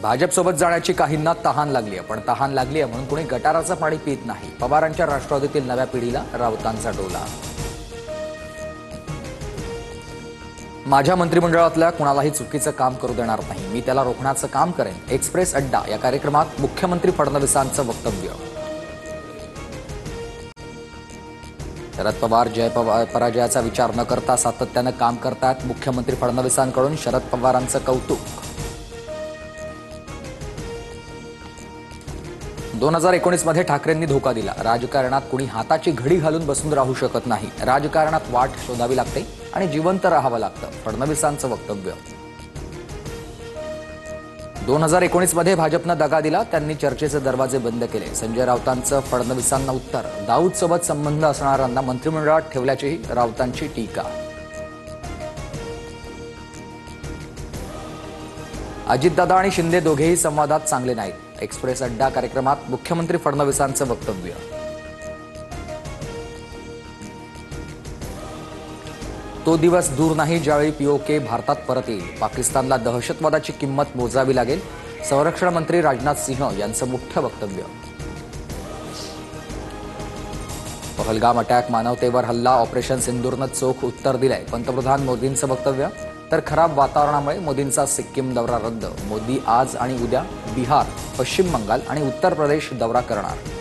भाजपसोबत जाण्याची काहींना तहान लागली आहे, पण तहान लागली आहे म्हणून कोणी गटाराचं पाणी पित नाही. पवारांच्या राष्ट्रवादीतील नव्या पिढीला राऊतांचा डोला. माझ्या मंत्रिमंडळातल्या कुणालाही चुकीचं काम करू देणार नाही, मी त्याला रोखण्याचं काम करेन. एक्सप्रेस अड्डा या कार्यक्रमात मुख्यमंत्री फडणवीसांचं वक्तव्य. शरद पवार पराजयाचा विचार न करता सातत्यानं काम करतात. मुख्यमंत्री फडणवीसांकडून शरद पवारांचं कौतुक. 2019 मध्ये ठाकरेंनी धोका दिला. राजकारणात कुणी हाताची घडी घालून बसून राहू शकत नाही. राजकारणात वाट शोधावी लागते आणि जिवंत राहावं लागतं. फडणवीसांचं वक्तव्य. 2019 मध्ये भाजपनं दगा दिला, त्यांनी चर्चेचे दरवाजे बंद केले. संजय राऊतांचं फडणवीसांना उत्तर. दाऊदसोबत संबंध असणाऱ्यांना मंत्रिमंडळात ठेवल्याचीही राऊतांची टीका. अजितदादा आणि शिंदे दोघेही संवादात चांगले नाहीत. एक्सप्रेस अड्डा कार्यक्रमात मुख्यमंत्री फडणवीसांचं वक्तव्य. तो दिवस दूर नाही ज्यावेळी पीओके भारतात परत येईल. पाकिस्तानला दहशतवादाची किंमत मोजावी लागेल. संरक्षण मंत्री राजनाथ सिंह यांचं मुख्य वक्तव्य. पहलगाम अटॅक मानवतेवर हल्ला, ऑपरेशन सिंदूरनं चोख उत्तर दिलंय. पंतप्रधान मोदींचं वक्तव्य. तर खराब वातावरणामुळे मोदींचा सिक्कीम दौरा रद्द. मोदी आज आणि उद्या बिहार, पश्चिम बंगाल आणि उत्तर प्रदेश दौरा करणार.